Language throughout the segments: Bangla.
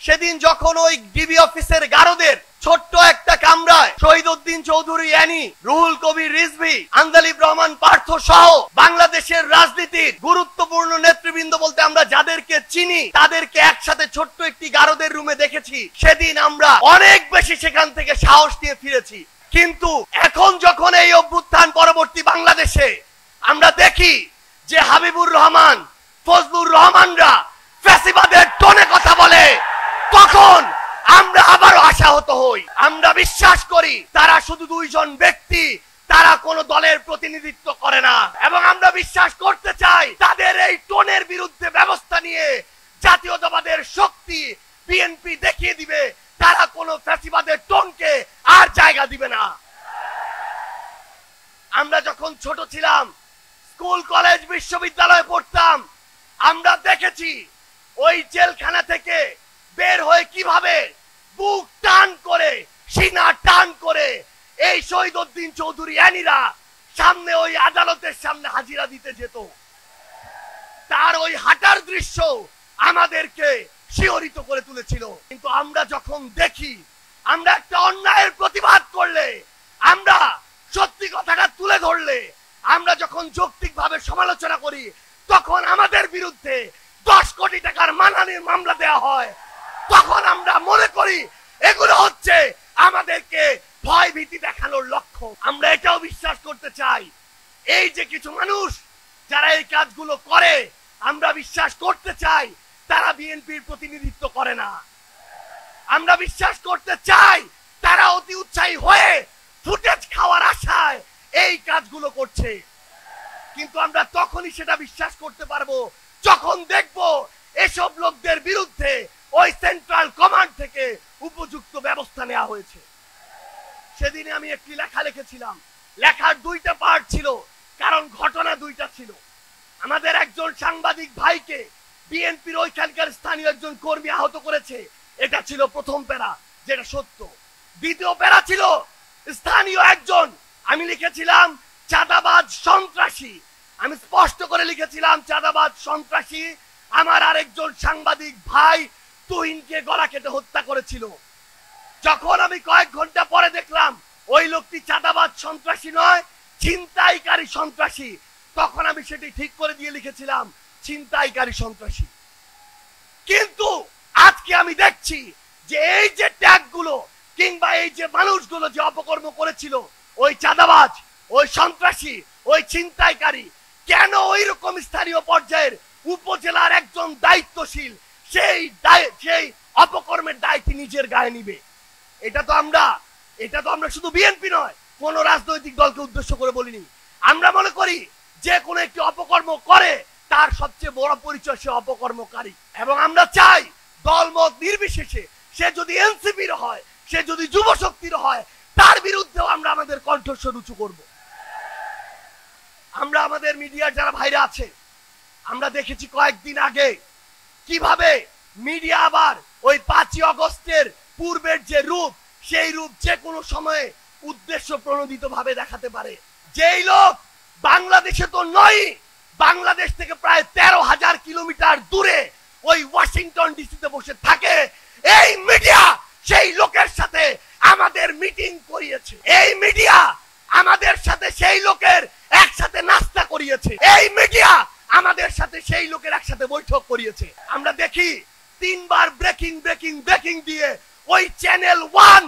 সেদিন যখন ওই ডিবি অফিসের গারদের ছোট্ট একটা কামরায় শহীদ উদ্দিন চৌধুরী অ্যানি, রুহুল কবির রিজভী, আন্দালিব রহমান পার্থ সহ বাংলাদেশের রাজনীতির গুরুত্বপূর্ণ নেতৃবৃন্দ বলতে আমরা যাদেরকে চিনি তাদেরকে একসাথে ছোট্ট একটি গারদের রুমে দেখেছি। সেদিন আমরা অনেক বেশি সেখান থেকে সাহস নিয়ে ফিরেছি। কিন্তু এখন যখন এই অভ্যুত্থান পরবর্তী বাংলাদেশে আমরা দেখি যে হাবিবুর রহমান, ফজলুর রহমানরা ফ্যাসিবাদের টোনে কথা বলে, তখন আমরা আবারও আশাহত হই। আমরা বিশ্বাস করি তারা শুধু দুইজন ব্যক্তি, তারা কোন দলের প্রতিনিধিত্ব করে না, এবং আমরা বিশ্বাস করতে চাই তাদের এই টোনের বিরুদ্ধে ব্যবস্থা নিয়ে জাতীয়তাবাদের শক্তি বিএনপি দেখিয়ে দিবে তারা কোন ফ্যাসিবাদের টোনকে আর জায়গা দিবে না। আমরা যখন ছোট ছিলাম, স্কুল কলেজ বিশ্ববিদ্যালয়ে পড়তাম, আমরা দেখেছি ওই জেলখানা থেকে বের হয়ে কিভাবে বুক টান করে, সিনা টান করে এই শহীদ উদ্দিন চৌধুরী অ্যানিরা সামনে ওই আদালতের সামনে হাজিরা দিতে যেত। তার ওই হাঁটার দৃশ্য আমাদেরকে শিহরিত করে তুলেছিল। কিন্তু আমরা যখন দেখি আমরা একটা অন্যায়ের প্রতিবাদ করলে, আমরা সত্যি কথাটা তুলে ধরলে, আমরা যখন যৌক্তিকভাবে সমালোচনা করি, তখন আমাদের বিরুদ্ধে 10 কোটি টাকার মানহানির মামলা দেওয়া হয়। তখন আমরা মনে করি এগুলো হচ্ছে আমাদেরকে ভয় ভীতি দেখানোর লক্ষ্য। আমরা এটাও বিশ্বাস করতে চাই এই যে কিছু মানুষ যারা এই কাজগুলো করে, আমরা বিশ্বাস করতে চাই তারা বিএনপির প্রতিনিধিত্ব করে না। আমরা বিশ্বাস করতে চাই তারা অতি উৎসাহী হয়ে ফুটেজ খাওয়ার আশায় এই কাজগুলো করছে। কিন্তু আমরা তখনই সেটা বিশ্বাস করতে পারবো যখন দেখব এসব লোকদের বিরুদ্ধে ওই সেন্ট্রাল কমান্ড থেকে উপযুক্ত ব্যবস্থা নেওয়া হয়েছে। সেদিনে আমি একটি লেখা লিখেছিলাম। লেখার 2টা পার্ট ছিল, কারণ ঘটনা 2টা ছিল। আমাদের একজন সাংবাদিক ভাইকে বিএনপির ওইখানকার স্থানীয় একজন কর্মী আহত করেছে, এটা ছিল প্রথম প্যারা, যেটা সত্য। দ্বিতীয় প্যারা ছিল স্থানীয় একজন, আমি লিখেছিলাম চাঁদাবাজ সন্ত্রাসী। আমি স্পষ্ট করে লিখেছিলাম চাঁদাবাজ সন্ত্রাসী আমার আরেকজন সাংবাদিক ভাই তুহিনকে গলা কেটে হত্যা করেছিল। যখন আমি কয়েক ঘন্টা পরে দেখলাম ওই লোকটি চাঁদাবাজ সন্ত্রাসী নয়, ছিনতাইকারী সন্ত্রাসী, তখন আমি সেটি ঠিক করে দিয়ে লিখেছিলাম ছিনতাইকারী সন্ত্রাসী। কিন্তু আজকে আমি দেখছি যে এই যে ট্যাগগুলো কিংবা এই যে মানুষগুলো যে অপকর্ম করেছিল, ওই চাঁদাবাজ, ওই সন্ত্রাসী, ওই ছিনতাইকারী, কেন ওই রকম স্থানীয় পর্যায়ের উপজেলার একজন দায়িত্বশীল সেই অপকর্মের দায়টি নিজের গায়ে নিবে? এটা তো আমরা শুধু বিএনপি নয়, কোন রাজনৈতিক দলকে উদ্দেশ্য করে বলিনি। আমরা মনে করি যে কোনো একটি অপকর্ম করে তার সবচেয়ে বড় পরিচয় সে অপকর্মকারী, এবং আমরা চাই দলমত নির্বিশেষে সে যদি এনসিপির হয়, সে যদি যুব শক্তির হয়, তার বিরুদ্ধেও আমরা আমাদের কণ্ঠস্বর উঁচু করব। আমরা আমাদের মিডিয়ার যারা ভাইরা আছে, আমরা দেখেছি কয়েকদিন আগে কিভাবে মিডিয়া আবার ওই 5ই আগস্টের পূর্বের যে রূপ, সেই রূপ যে কোনো সময়ে উদ্দেশ্য প্রণোদিত ভাবে দেখাতে পারে। যেই লোক বাংলাদেশে তো নয়, বাংলাদেশ থেকে প্রায় 13,000 কিলোমিটার দূরে ওই ওয়াশিংটন ডিসিতে বসে থাকে, এই মিডিয়া সেই লোকের সাথে আমাদের মিটিং করিয়েছে। এই মিডিয়া আমাদের সাথে সেই লোকের একসাথে নাস্তা করিয়েছে। এই মিডিয়া আমাদের সাথে সেই লোকের একসাথে বৈঠক করিয়েছে। আমরা দেখি 3 বার ব্রেকিং ব্রেকিং ব্রেকিং দিয়ে ওই চ্যানেল 1,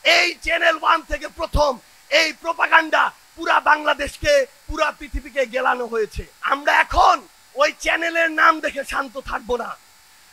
এই চ্যানেল 1 থেকে প্রথম এই প্রোপাগান্ডা পুরা বাংলাদেশকে, পুরা পৃথিবীকে গেলানো হয়েছে। আমরা এখন ওই চ্যানেলের নাম দেখে শান্ত থাকবো না।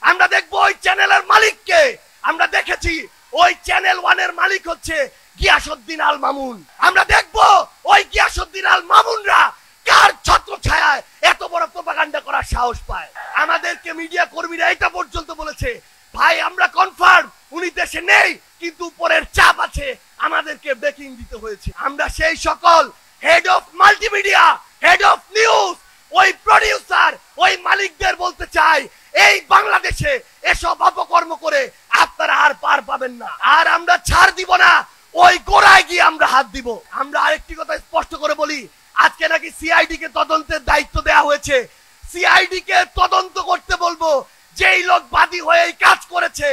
আমরা দেখবো ওই চ্যানেলের মালিককে। আমরা দেখেছি ওই চ্যানেল 1 এর মালিক হচ্ছে গিয়াসউদ্দিন আল মামুন। আমরা দেখবো ওই গিয়াসউদ্দিন আল মামুনরা কার ছত্রছায়ায় এত বড় প্রোপাগান্ডা করার সাহস পায়। আমাদেরকে মিডিয়া কর্মীরা এটা পর্যন্ত বলেছে, ভাই আমরা কনফার্ম উনি দেশে নেই, কিন্তু উপরের চাপ আছে, আমাদেরকে ব্রেকিং দিতে হয়েছে। আমরা সেই সকল head of multimedia, head of news, ওই প্রোডিউসার, ওই মালিকদের বলতে চাই, এই বাংলাদেশে এসব অপকর্ম করে আপনারা আর পার পাবেন না। আর আমরা ছাড় দিব না, ওই গোড়ায় গিয়ে আমরা হাত দিব। আমরা আরেকটি কথা স্পষ্ট করে বলি, আজকে নাকি সিআইডি কে তদন্তের দায়িত্ব দেওয়া হয়েছে। সিআইডি কে তদন্ত করতে বলবো, যেই লোক বাদী হয়ে এই কাজ করেছে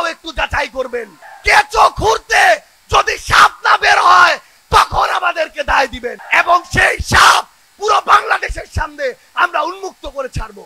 সেটাও একটু যাচাই করবেন। কেঁচো খুঁড়তে যদি সাপ না বের হয় তখন আমাদেরকে দায় দিবেন, এবং সেই সাপ পুরো বাংলাদেশের সামনে আমরা উন্মুক্ত করে ছাড়বো।